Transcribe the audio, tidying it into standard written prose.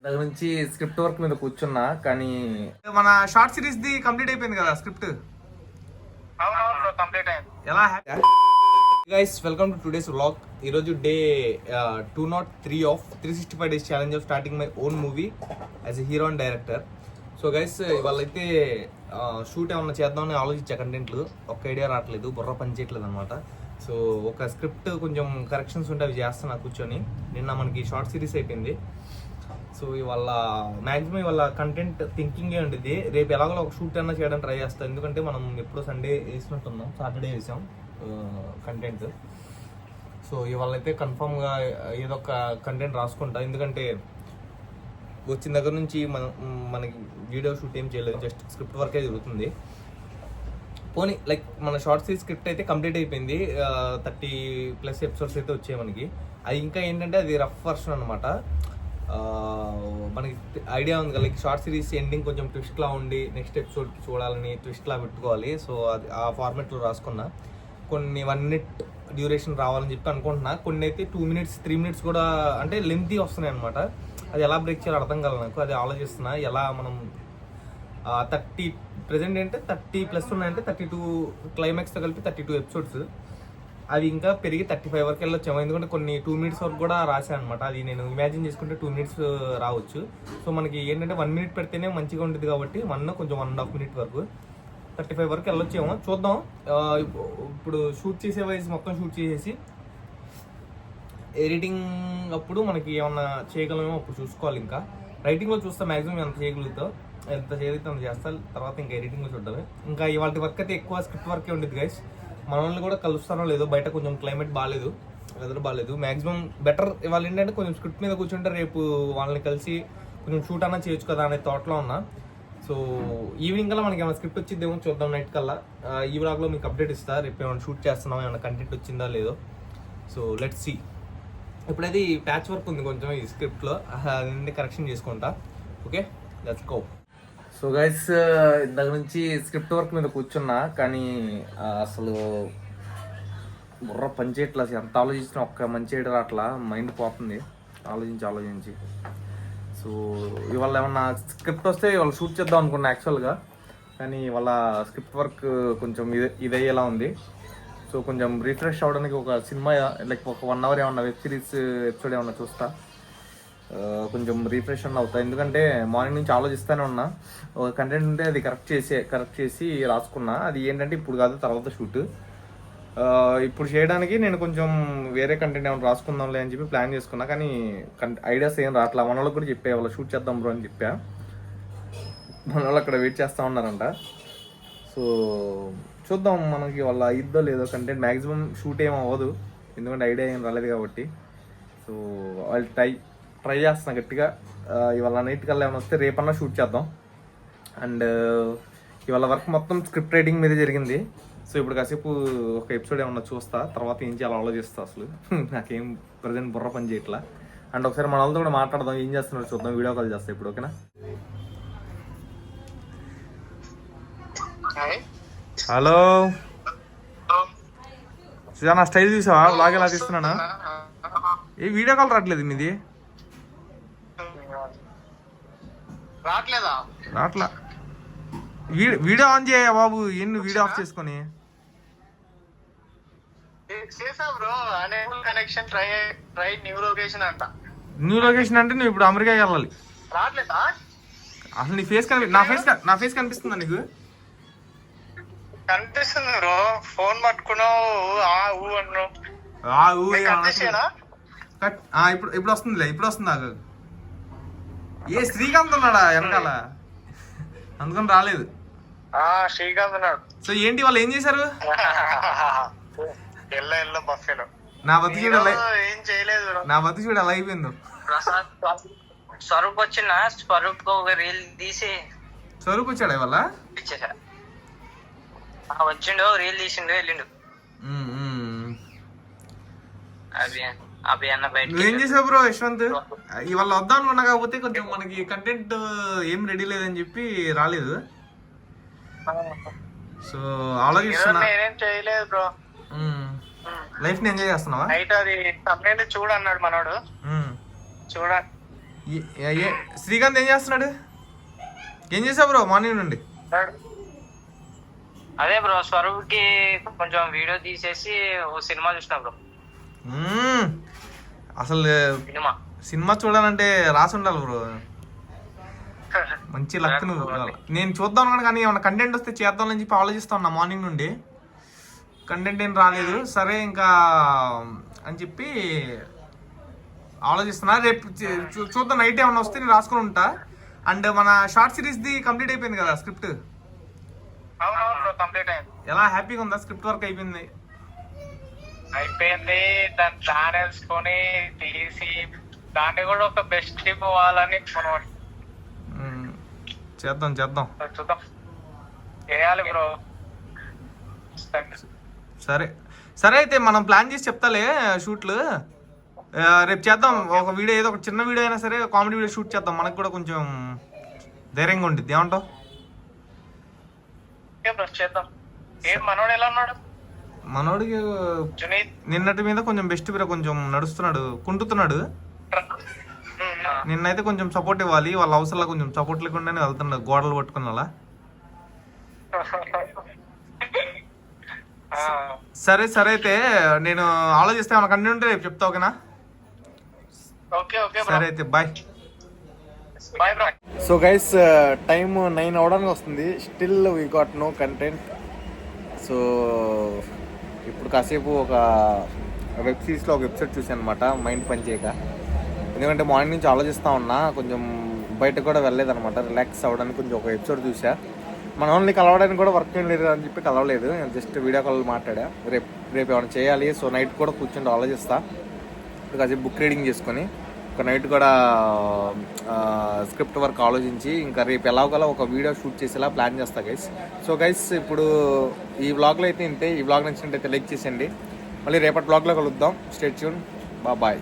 దగ్గర నుంచి script work మీద కూర్చున్నా కానీ మన షార్ట్ సిరీస్ ది కంప్లీట్ అయిపోయింది కదా స్క్రిప్ట్. కంప్లీట్ అయింది. ఎలా guys, welcome to today's vlog. ఈరోజు day 203 of 365 days challenge of starting my own movie as a hero and director. So guys, ఇవాళైతే షూట్ ఏమన్నా చేద్దామని ఆలోచించా. కంటెంట్లు ఒక్క ఐడియా రావట్లేదు, బుర్ర పని చేయట్లేదు అనమాట. సో ఒక స్క్రిప్ట్ కొంచెం కరెక్షన్స్ ఉంటే అవి చేస్తున్నా కూర్చొని. నిన్న మనకి షార్ట్ సిరీస్ అయిపోయింది. సో ఇవాళ మ్యాక్సిమం ఇవాళ కంటెంట్ థింకింగే ఉండేది. రేపు ఎలాగో ఒక షూట్ అన్నా చేయడానికి ట్రై చేస్తాను, ఎందుకంటే మనం ఎప్పుడో సండే వేసినట్టున్నాం, సాటర్డే వేసాం కంటెంట్. సో ఇవాళ అయితే కన్ఫామ్గా ఏదో ఒక కంటెంట్ రాసుకుంటా, ఎందుకంటే వచ్చిన దగ్గర నుంచి మనకి వీడియో షూట్ ఏం చేయలేదు, జస్ట్ స్క్రిప్ట్ వర్కే జరుగుతుంది. పోనీ లైక్ మన షార్ట్ సిరీస్ స్క్రిప్ట్ అయితే కంప్లీట్ అయిపోయింది. 30+ ఎపిసోడ్స్ అయితే వచ్చాయి మనకి. అది ఇంకా ఏంటంటే అది రఫ్ వర్షన్ అనమాట. మనకి ఐడియా ఉంది కదా, లైక్ షార్ట్ సిరీస్ ఎండింగ్ కొంచెం ట్విస్ట్లా ఉండి నెక్స్ట్ ఎపిసోడ్కి చూడాలని ట్విస్ట్లా పెట్టుకోవాలి. సో అది ఆ ఫార్మాట్లో రాసుకున్నా. కొన్ని 1 minute డ్యూరేషన్ రావాలని చెప్పి అనుకుంటున్నా. కొన్ని అయితే 2 minutes 3 minutes కూడా అంటే లెంతీ వస్తున్నాయి అనమాట. అది ఎలా బ్రేక్ చేయాలో అర్థం కాలేదు నాకు. అది ఆలోచిస్తున్నా ఎలా మనం 30 ప్రజెంట్ అంటే 30+ ఉన్నాయంటే 32 క్లైమాక్స్తో కలిపి 32 ఎపిసోడ్స్. అవి ఇంకా పెరిగి 35 వరకు వెళ్ళొచ్చాము, ఎందుకంటే కొన్ని 2 minutes వరకు కూడా రాశాను అనమాట. అది నేను ఇమాజిన్ చేసుకుంటే 2 minutes రావచ్చు. సో మనకి ఏంటంటే 1 minute పెడితేనే మంచిగా ఉంటుంది కాబట్టి కొంచెం 1.5 minute వరకు 35 వరకు వెళ్ళొచ్చేమో, చూద్దాం. ఇప్పుడు షూట్ చేసే వైజ్ మొత్తం షూట్ చేసేసి ఎడిటింగ్ అప్పుడు మనకి ఏమన్నా చేయగలమేమో అప్పుడు చూసుకోవాలి. ఇంకా రైటింగ్లో చూస్తా మ్యాక్సిమం ఎంత చేయగలుగుతావు, ఎంత చేయగలిగితే అంత చేస్తా. తర్వాత ఇంకా ఎడిటింగ్లో చూడడమే. ఇంకా ఇవాళ వర్క్ అయితే ఎక్కువ స్క్రిప్ట్ వర్కే ఉండేది గైస్. మనల్ని కూడా కలుస్తానో లేదో, బయట కొంచెం క్లైమేట్ బాగాలేదు, వెదర్ బాగాలేదు. మ్యాక్సిమం బెటర్ ఇవాళ ఏంటంటే కొంచెం స్క్రిప్ట్ మీద కూర్చుంటే రేపు వాళ్ళని కలిసి కొంచెం షూట్ అన్నా చేయొచ్చు కదా అనే థాట్లో ఉన్నా. సో ఈవినింగ్ కల్లా మనకి ఏమైనా స్క్రిప్ట్ వచ్చిద్దేమో చూద్దాం. నైట్ కల్లా ఈ వ్లాగ్లో మీకు అప్డేట్ ఇస్తా. రేపు ఏమైనా షూట్ చేస్తున్నాం, ఏమైనా కంటెంట్ వచ్చిందా లేదో. So let's see. ఇప్పుడైతే ఈ ప్యాచ్ వర్క్ ఉంది కొంచెం ఈ స్క్రిప్ట్లో, అన్ని కరెక్షన్ చేసుకుంటా. Okay, let's go. So guys, దగ్గర నుంచి స్క్రిప్ట్ వర్క్ మీద కూర్చున్నా కానీ అసలు బుర్ర పని చేయట్లా. ఎంత ఆలోచించినా ఒక్క మంచి చేయడం అట్లా మైండ్ పోతుంది ఆలోచించి. సో ఇవాళ ఏమన్నా స్క్రిప్ట్ వస్తే ఇవాళ షూట్ చేద్దాం అనుకున్నా యాక్చువల్గా, కానీ ఇవాళ స్క్రిప్ట్ వర్క్ కొంచెం ఇదయ్యేలా ఉంది. సో కొంచెం రిఫ్రెష్ అవ్వడానికి ఒక సినిమా లైక్ ఒక 1 hour ఏమన్నా వెబ్ సిరీస్ ఎపిసోడ్ ఏమన్నా చూస్తా, కొంచెం రిఫ్రెష్ అన్న అవుతా. ఎందుకంటే మార్నింగ్ నుంచి ఆలోచిస్తూనే ఉన్నా. ఒక కంటెంట్ ఉంటే అది కరెక్ట్ చేసి రాసుకున్నా. అది ఏంటంటే ఇప్పుడు కాదు, తర్వాత షూట్. ఇప్పుడు చేయడానికి నేను కొంచెం వేరే కంటెంట్ ఏమైనా రాసుకుందాంలే అని చెప్పి ప్లాన్ చేసుకున్నా, కానీ ఐడియాస్ ఏం రావట్లా. మన వాళ్ళకి కూడా చెప్పా, వాళ్ళ షూట్ చేద్దాం బ్రో అని చెప్పా. మన వాళ్ళు అక్కడ వెయిట్ చేస్తూ ఉన్నారంట. సో చూద్దాం మనకి వాళ్ళ ఇద్దో లేదో. కంటెంట్ మ్యాక్సిమం షూట్ ఏం అవ్వదు, ఎందుకంటే ఐడియా ఏం రాలేదు కాబట్టి. సో వాళ్ళు ట్రై చేస్తున్నా గట్టిగా. ఇవాళ నైట్ కల్లా ఏమైనా వస్తే రేపన్నా షూట్ చేద్దాం. అండ్ ఇవాళ వర్క్ మొత్తం స్క్రిప్ట్ రైటింగ్ మీద జరిగింది. సో ఇప్పుడు కాసేపు ఒక ఎపిసోడ్ ఏమన్నా చూస్తా, తర్వాత ఏం చేయాలో ఆలోచిస్తా. అసలు నాకేం ప్రజెంట్ బుర్ర పని చేయట్లా. అండ్ ఒకసారి మన వాళ్ళతో కూడా మాట్లాడదాం, ఏం చేస్తున్నారో చూద్దాం. వీడియో కాల్ చేస్తా ఇప్పుడు, ఓకేనా? హలో నా స్టైల్ చూసావా? బ్లాగ్ ఎలా తీస్తున్నానా? ఏ వీడియో కాల్ రావట్లేదు మీది? రాట్లా. వీడియో ఆన్ చేయ బాబు, ఏంటి వీడియో ఆఫ్ చేసుకొని. న్యూ లొకేషన్ అంటే నువ్వు ఇప్పుడు అమెరికా వెళ్ళాలి. అసలు నీ ఫేస్ నా ఫేస్ కనిపిస్తుందా నీకు? కనిపిస్తుంది బ్రో, ఫోన్ పట్టుకున్నావు. ఇప్పుడు వస్తుందిలే, ఇప్పుడు వస్తుందా? ఏ శ్రీకాంత్ ఉన్నాడా వెనకాల, అందుకని రాలేదు. శ్రీకాంత్ ఉన్నాడు. సో ఏంటి వాళ్ళు ఏం చేశారు? బఫేలో నా బతి చూడ ఏం చేయలేదు. నా బతి చూడ అలా అయిపోయిందో. స్వరూప్ వచ్చిన స్వరూప్ ఒక రీల్ తీసి స్వరూప్ వచ్చాడా ఇవాళ? ఇచ్చేసా. వచ్చిండు, రీల్ తీసిండు, వెళ్ళిండు. అవి అన్న బయట. నువ్వేం చేసావు బ్రో యశ్వంత్? ఇవాళ వద్దాం అనుకున్నా, కాకపోతే కొంచెం మనకి కంటెంట్ ఏం రెడీ లేదని చెప్పి రాలేదు. సో ఆలోచిస్తున్నా. నేనేం చేయలేదు బ్రో, లైఫ్ ని ఎంజాయ్ చేస్తున్నావా? నైట్ అది కంప్లైంట్ చూడన్నాడు మనోడు. చూడ శ్రీకాంత్ ఏం చేస్తున్నాడు? ఏం చేసావు బ్రో మార్నింగ్ నుండి? అదే బ్రో స్వరూప్కి కొంచెం వీడియో తీసేసి ఓ సినిమా చూసిన బ్రో. అసలు సినిమా సినిమా చూడాలంటే రాసి ఉండాలి బ్రో. మంచి లక్ నువ్వు. నేను చూద్దాం అనుకున్నా కానీ ఏమన్నా కంటెంట్ వస్తే చేద్దామని చెప్పి ఆలోచిస్తా ఉన్నా మార్నింగ్ నుండి. కంటెంట్ ఏం రాలేదు. సరే ఇంకా అని చెప్పి ఆలోచిస్తున్నా. రేపు చూద్దాం, నైట్ ఏమన్నా వస్తే నేను రాసుకుని ఉంటా. అండ్ మన షార్ట్ సిరీస్ది కంప్లీట్ అయిపోయింది కదా స్క్రిప్ట్. అవునవును బ్రో, కంప్లీట్ అయింది. ఎలా హ్యాపీగా ఉందా? స్క్రిప్ట్ వర్క్ అయిపోయింది. అయిపోయింది. దాని ప్లాన్ వేసుకొని తీసి దాన్ని కూడా ఒక బెస్ట్ ఇవ్వాలని మనం చేద్దాం చేద్దాం చూద్దాం, చేయాలి బ్రో. సరే సరే అయితే మనం ప్లాన్ చేసి చెప్తాలే షూట్లు. రేపు చేద్దాం ఒక వీడియో, ఏదో ఒక చిన్న వీడియో అయినా సరే కామెడీ వీడియో షూట్ చేద్దాం. మనకు కూడా కొంచెం ధైర్యంగా ఉంటుంది. ఏమంటావు? చేద్దాం. ఏం మనోడు ఎలా ఉన్నాడు? మనోడికి జునీద్ నిన్నటి మీద కొంచెం బెస్ట్ వీడియో, కొంచెం నడుస్తున్నాడు, కుంటుతున్నాడు. నిన్నైతే కొంచెం సపోర్ట్ ఇవ్వాలి. వాళ్ళ అవసరంలో కొంచెం సపోర్ట్ లేకుండానే వెళ్తున్నాడు గోడలు పట్టుకుని అలా. సరే సరే అయితే నేను ఆలోచిస్తే ఏమైనా కంటెంట్ ఉంటే రేపు చెప్తా. ఓకేనా? సరే అయితే bye. Bye bro. So guys time 9 అవడానికి వస్తుంది. Still we got no content. So ఇప్పుడు కాసేపు ఒక వెబ్ సిరీస్లో ఒక ఎపిసోడ్ చూసాను అనమాట, మైండ్ పని చేయక. ఎందుకంటే మార్నింగ్ నుంచి ఆలోచిస్తూ ఉన్నా, కొంచెం బయటకు కూడా వెళ్ళలేదన్నమాట. రిలాక్స్ అవ్వడానికి కొంచెం ఒక ఎపిసోడ్ చూసా. మన ఓన్లీ కలవడానికి కూడా వర్క్ ఏం లేదు అని చెప్పి కలవలేదు. నేను జస్ట్ వీడియో కాల్ మాట్లాడా. రేపు ఏమైనా చేయాలి. సో నైట్ కూడా కూర్చొని ఆలోచిస్తా. ఇప్పుడు కాసేపు బుక్ రీడింగ్ చేసుకొని ఒక నైట్ కూడా స్క్రిప్ట్ వర్క్ ఆలోచించి ఇంకా రేపు ఎలాగోలా ఒక వీడియో షూట్ చేసేలా ప్లాన్ చేస్తా గైస్. సో గైస్ ఇప్పుడు ఈ వ్లాగ్లో అయితే ఇంతే. ఈ వ్లాగ్ నచ్చినట్టయితే లైక్ చేసేయండి. మళ్ళీ రేపటి వ్లాగ్లో కలుద్దాం. Stay tune. బాయ్.